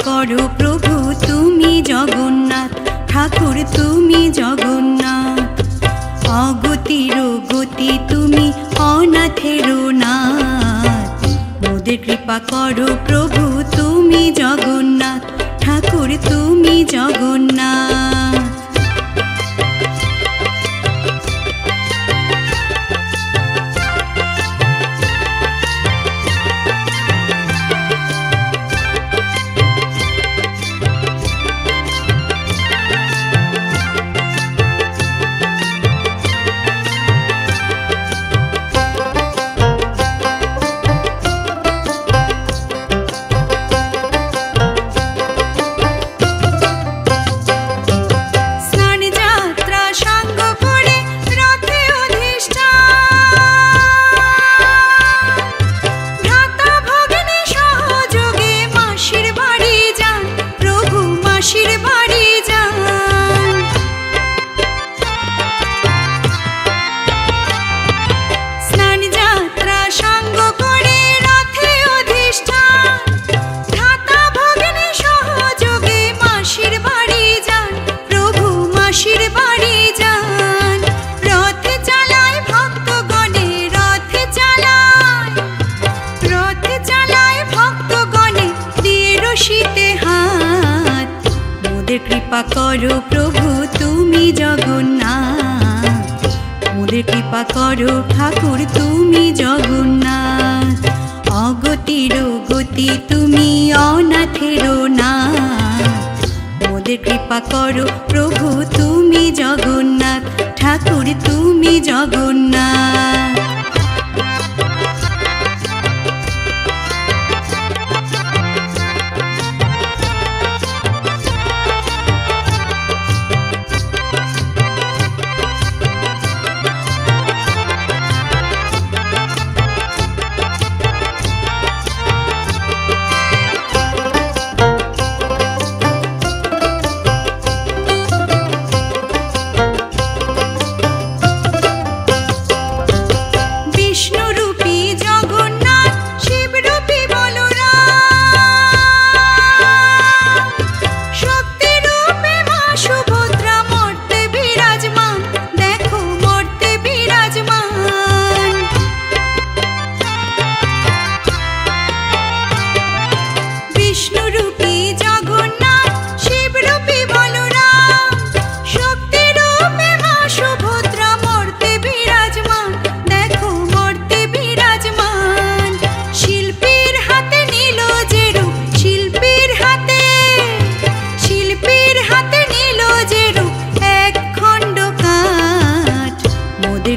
করো প্রভু তুমি জগন্নাথ, ঠাকুর তুমি জগন্নাথ। অগতির গতি তুমি অনাথের নাথ, মোদের কৃপা করো প্রভু তুমি জগন্নাথ, ঠাকুর তুমি জগন্নাথ। কৃপা করো প্রভু তুমি জগন্নাথ, মোদের কৃপা করো ঠাকুর তুমি জগন্নাথ। অগতির গতি তুমি অনাথের নাথ, মোদের কৃপা করো প্রভু তুমি জগন্নাথ, ঠাকুর তুমি জগন্নাথ।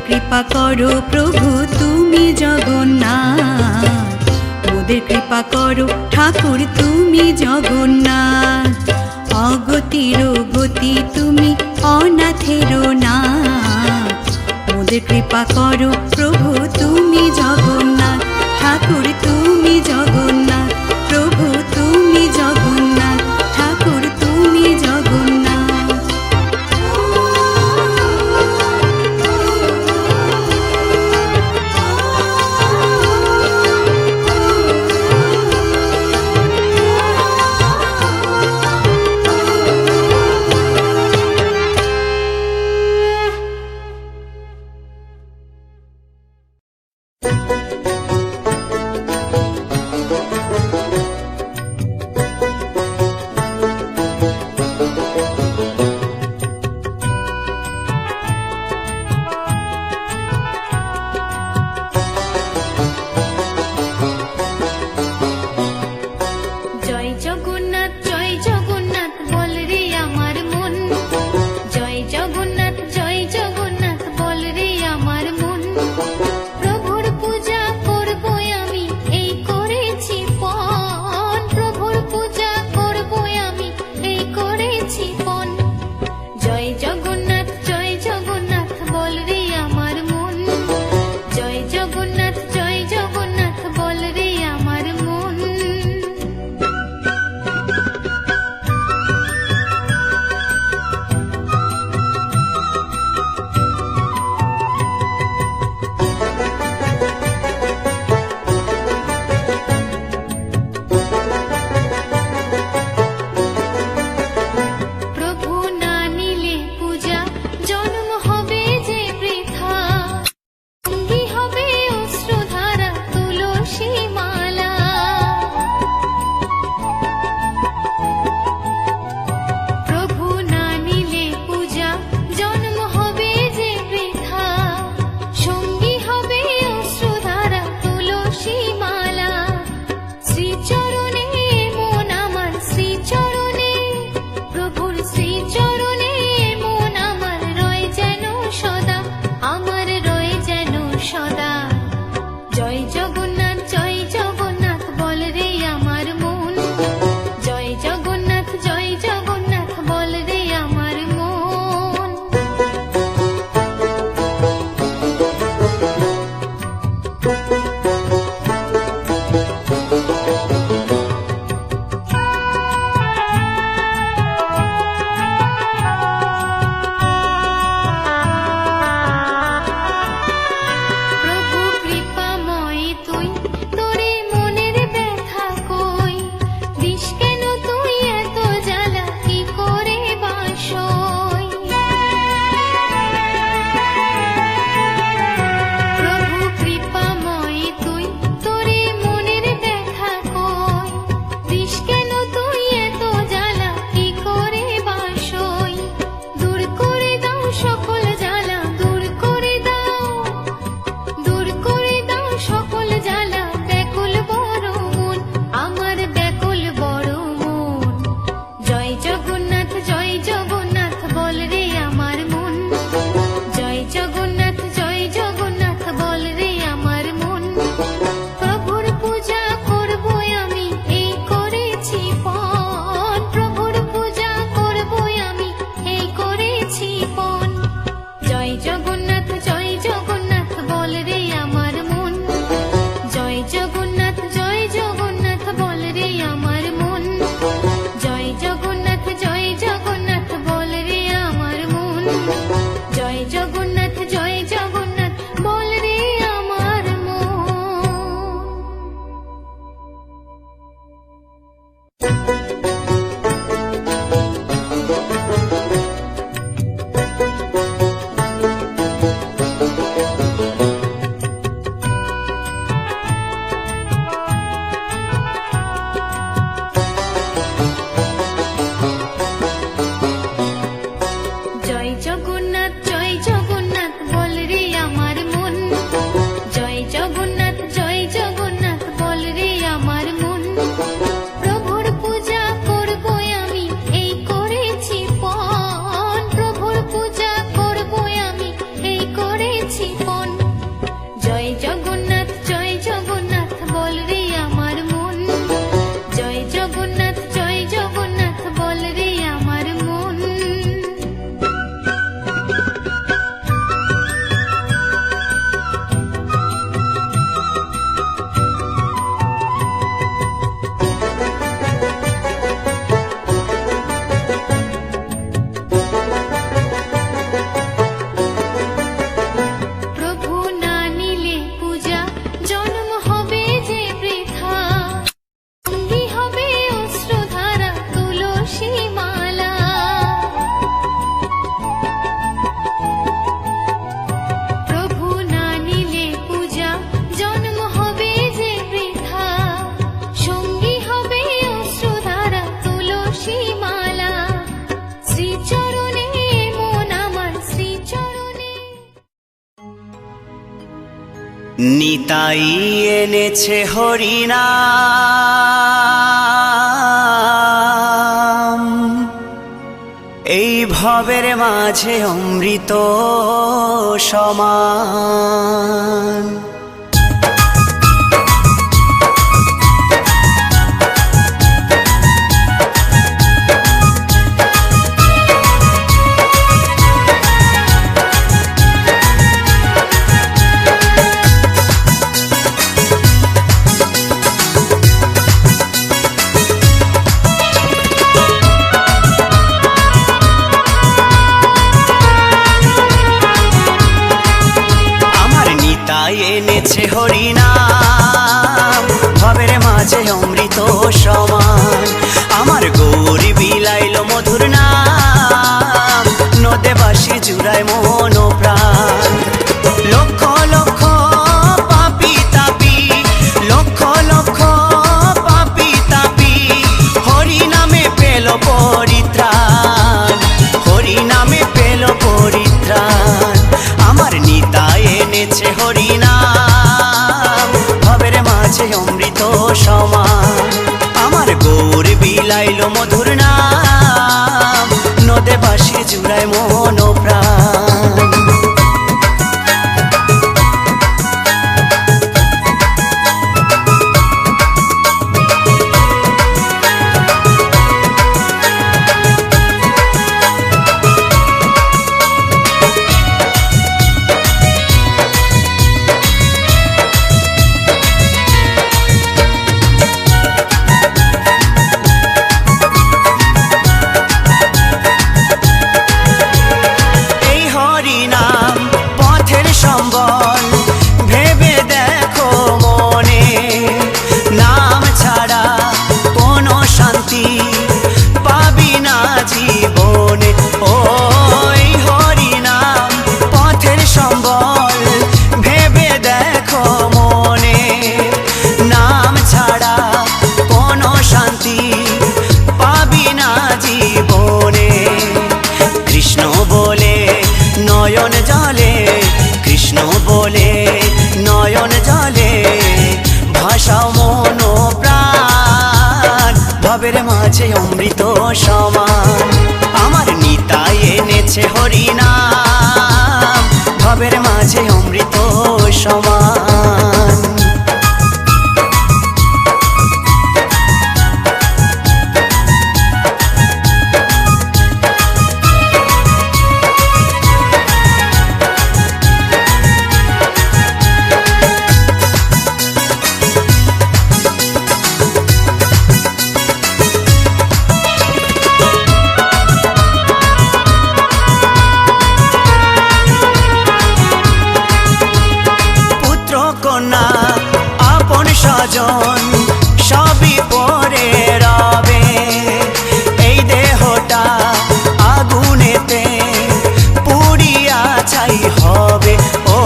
কৃপা করো প্রভু তুমি জগন্নাথ, মোদের কৃপা করো ঠাকুর তুমি জগন্নাথ। অগতির গতি তুমি অনাথের নাথ, মোদের কৃপা করো প্রভু তুমি জগন্নাথ, ঠাকুর তুমি জগন্নাথ, প্রভু তুমি জগন্নাথ, ঠাকুর তুমি জগন্নাথ। নিতাই এনেছে হরিনাম, এই ভবের মাঝে অমৃত সমান। এনেছে হরিনাম, ভবের মাঝে অমৃত সমান। আমার গৌরী বিলাইল মধুর নাম, নদে বাসি জুড়ায় মন প্রাণ। লক্ষ লক্ষ পাপি তাপি, লক্ষ লক্ষ পাপি তাপি, হরি নামে পেল পরিত্রাণ, হরি নামে পেল পরিত্রাণ। আমার নিতাই এনেছে হরিনাম, ভবের মাঝে অমৃত সমান। আমার গৌর বিলাইল মধুর নাম, নদে বাসি জুড়ায় মন প্রাণ। নয়ন জলে, কৃষ্ণ বলে নয়ন জলে, ভাষাও মন প্রাণ, ভবের মাঝে অমৃত সমান। আমার নিতাই এনেছে হরিনাম, ভবের মাঝে অমৃত সমান। আপন স্বজন সবই পরে রবে, এই দেহটা আগুনেতে পুড়িয়া ছাই হবে। ও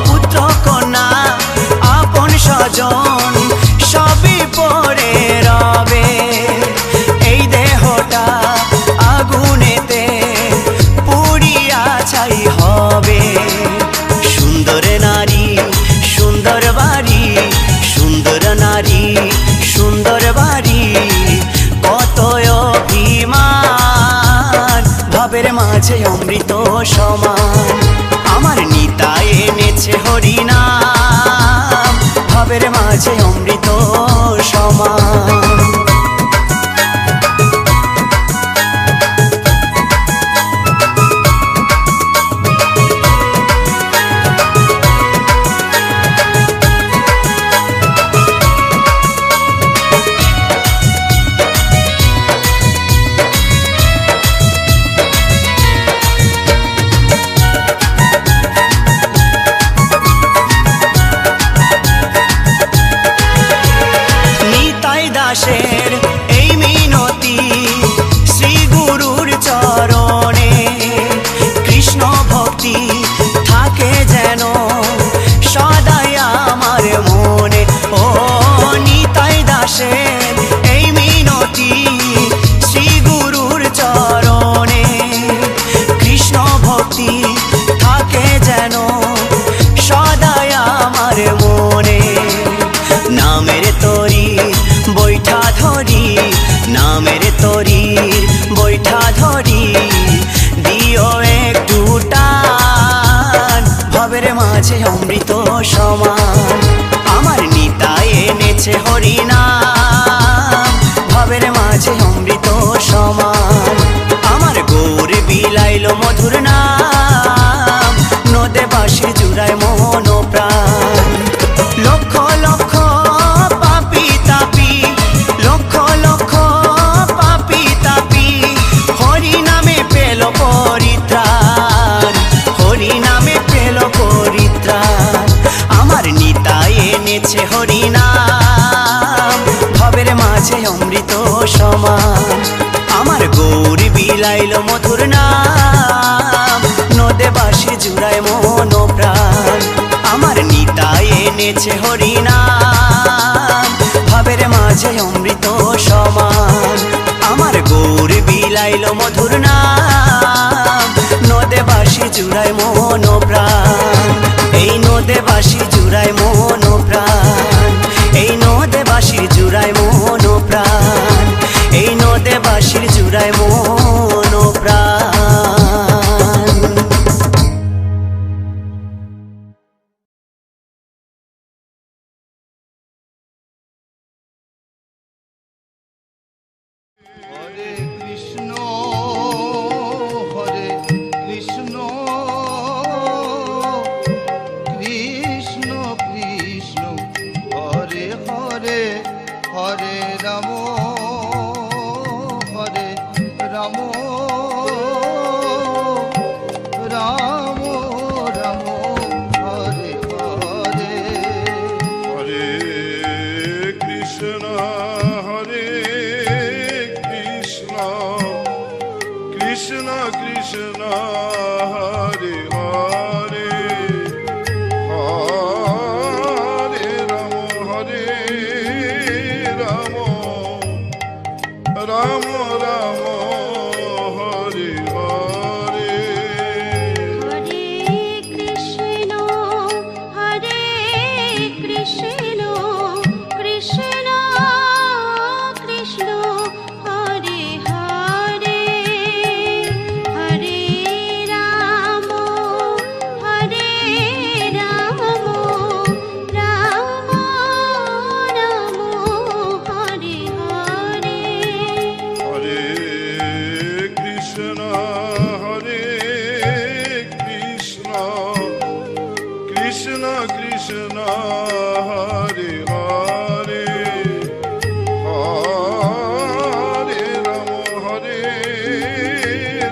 পুত্র কন্যা আপন স্বজন সবই পরে রবে, এই দেহটা আগুনেতে পুড়িয়া ছাই হবে। সুন্দর নারী সুন্দর বাড়ি, সুন্দর নারী সুন্দর বাড়ি, কত অভিমান, ভবের মাঝে অমৃত সমান। আমার নিতাই এনেছে হরিনাম, ভবের মাঝে অমৃত সমান। ভাবের মাঝে অমৃত সমান আমার নিতাই এনেছে হরিনাম ভাবের মাঝে অমৃত সমান আমার গৌর বিলাইল মধুর নাম নদে বাঁশির জুড়ায় মন প্রাণ লক্ষ লক্ষ পাপি তাপি লক্ষ লক্ষ পাপি তাপি হরি নামে পেল পরিত্রাণ হরি নামে পেল পরিত্রাণ আমার নিতাই এনেছে হরিনাম ভাবের মাঝে অমৃত সমান আমার গৌর বিলাইল মধুর নাম নদে বাঁশি জুড়ায় মন প্রাণ আমার নিতাই এনেছে হরিনাম ভাবের মাঝে অমৃত সমান আমার গৌর বিলাইল মধুর নাম নদে বাঁশি জুড়ায় মন প্রাণ এই নদে বাঁশি জুড়ায় মন প্রাণ এই নদে বাঁশির জুড়ায় মন প্রাণ এই নদে বাঁশির জুড়ায় মন প্রাণ হরে কৃষ্ণ কৃষ্ণ কৃষ্ণ কৃষ্ণ হরে হরে হরে রাম রাম রাম রাম হরে হরে হরে কৃষ্ণ কৃষ্ণ কৃষ্ণ হরে হরে হরে রাম রাম রাম হরে হরে হরে কৃষ্ণ কৃষ্ণ কৃষ্ণ হরে হরে হরে রাম রাম রাম হরে হরে হরে কৃষ্ণ কৃষ্ণ কৃষ্ণ হরে হরে হরে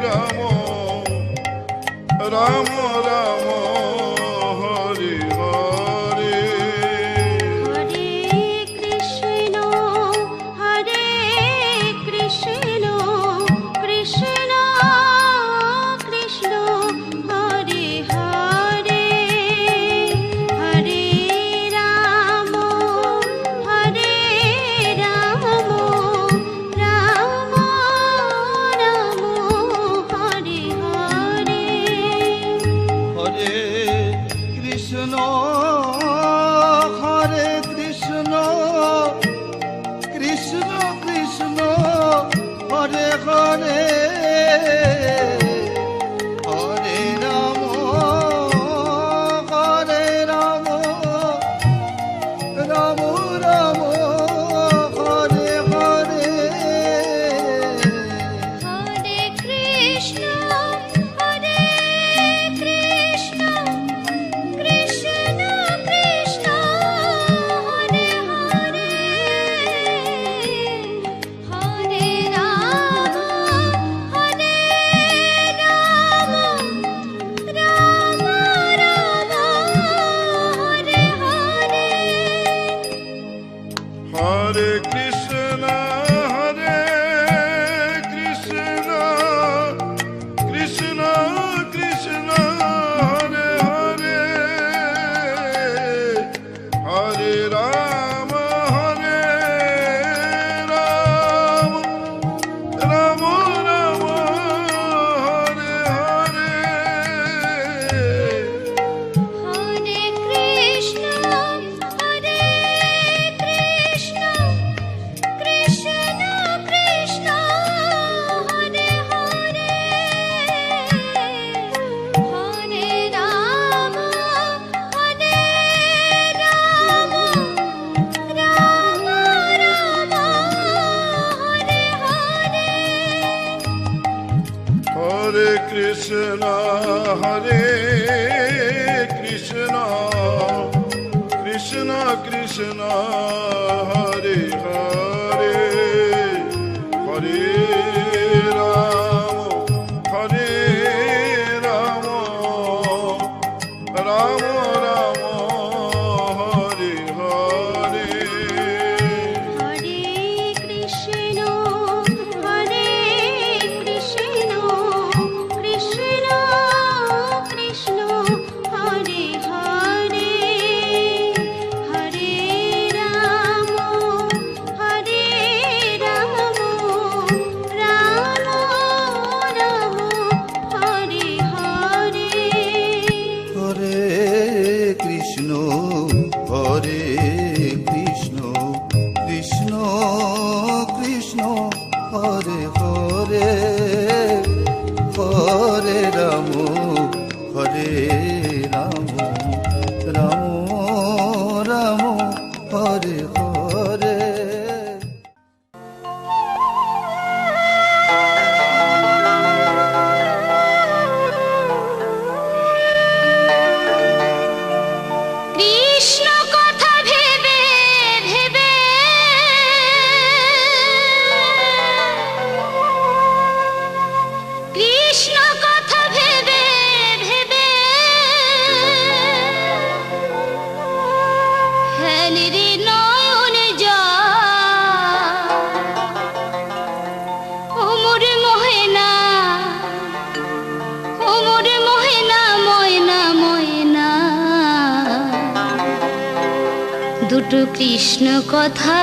রাম রাম রাম হরে হরে হরে কৃষ্ণ কৃষ্ণ কৃষ্ণ হরে হরে হরে রাম রাম রাম হরে হরে হরে কৃষ্ণ কৃষ্ণ কৃষ্ণ হরে হরে হরে রাম রাম রাম হরে হরে হরে কৃষ্ণ কৃষ্ণ কৃষ্ণ হরে হরে হরে রাম কৃষ্ণ কৃষ্ণ কৃষ্ণ হরে হরে হরে রাম হরে রাম রাম রাম হরে হরে হরে কৃষ্ণ হরে কৃষ্ণ কৃষ্ণ কৃষ্ণ হরে হরে হরে রাম রাম রাম হরে হরে হরে কৃষ্ণ কৃষ্ণ কৃষ্ণ হরে হরে হরে রাম রাম রাম হরে হরে কৃষ্ণ কথা ভেবে ভেবে কৃষ্ণ কথা ভেবে ভেবে হেলিরি নয়ন জল ওমর মোহেনা ওমর মোহেনা ময়না ময়না দুটো কৃষ্ণ কথা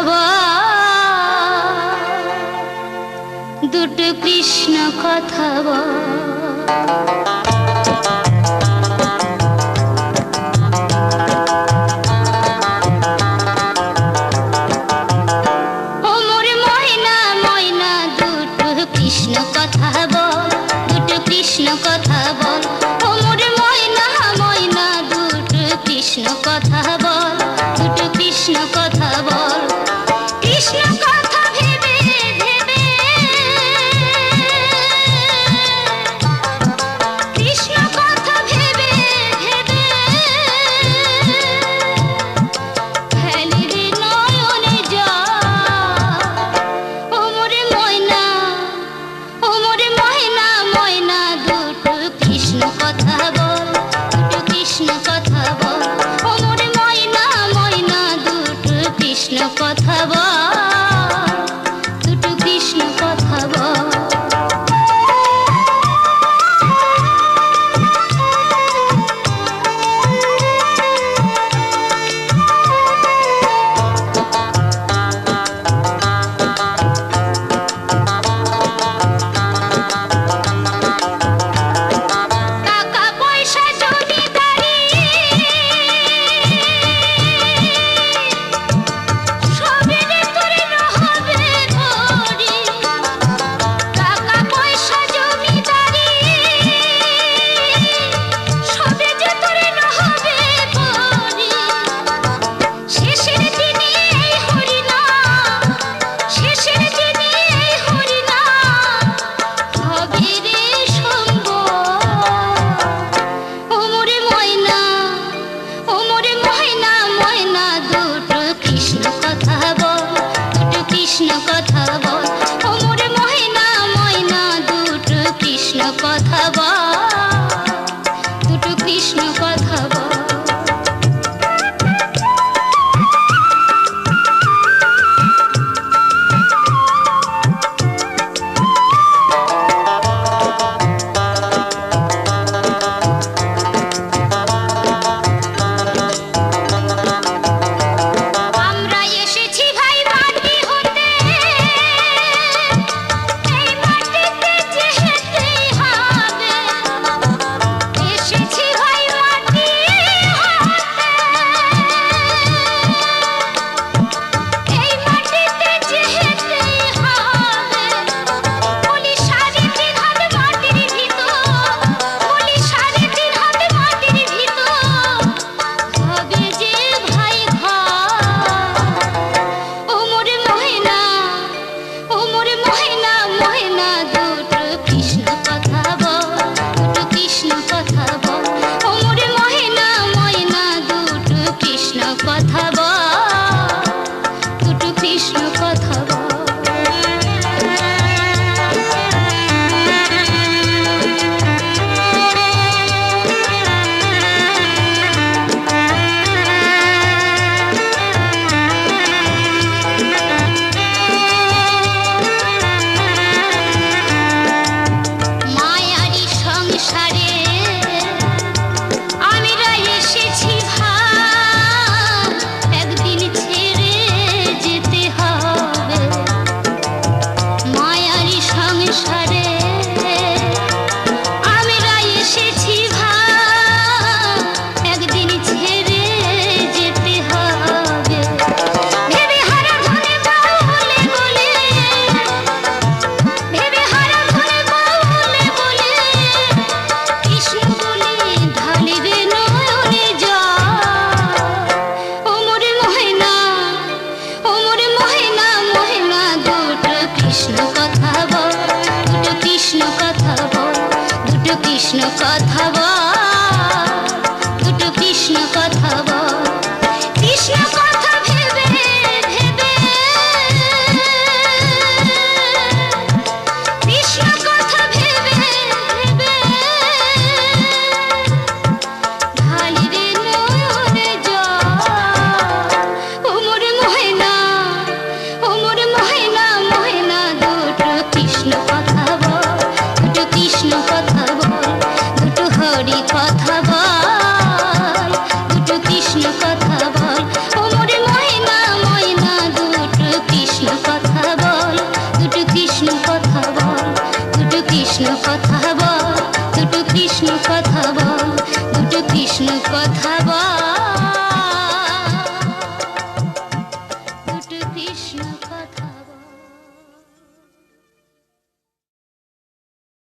দুটো কৃষ্ণ কথা ওমর ময়না ময়না দুটো কৃষ্ণ কথা দুটো কৃষ্ণ কথা বল ওমর ময়না ময়না দুটো কৃষ্ণ কথা বল দুটো কৃষ্ণ কথা বল কৃষ্ণ কথা ভেবে ভেবে কৃষ্ণ কথা ভেবে ভেবে হেলিরি নয়নে জল ওমর ময়না ময়না দুটো কৃষ্ণ কথা বল দুটো কৃষ্ণ কথা বল ওমর ময়না দুটো কৃষ্ণ কথা বল দুটো কৃষ্ণ কথা বল টাকা পয়সা জমিদারি সবের তোরে রহবে ভরি টাকা পয়সা জমিদারি সবে যে তোরে রহবে ভরি শেষের দিনে এই হরিনাম শেষের দিনে এই হরিনাম হবে রে সম্ভব ওমর ময়না ময়না দুটো কৃষ্ণ কথা বল দুটো কৃষ্ণ কথা বল ওমর ময়না দুটো কৃষ্ণ কথা বল দুটো কৃষ্ণ কথা বল আমরা এসেছি ভাই মাটি হতে এই মাটিতে যেতেই হবে এসেছি ভাই মাটি কথা বল, দুটো কৃষ্ণ কথা বল।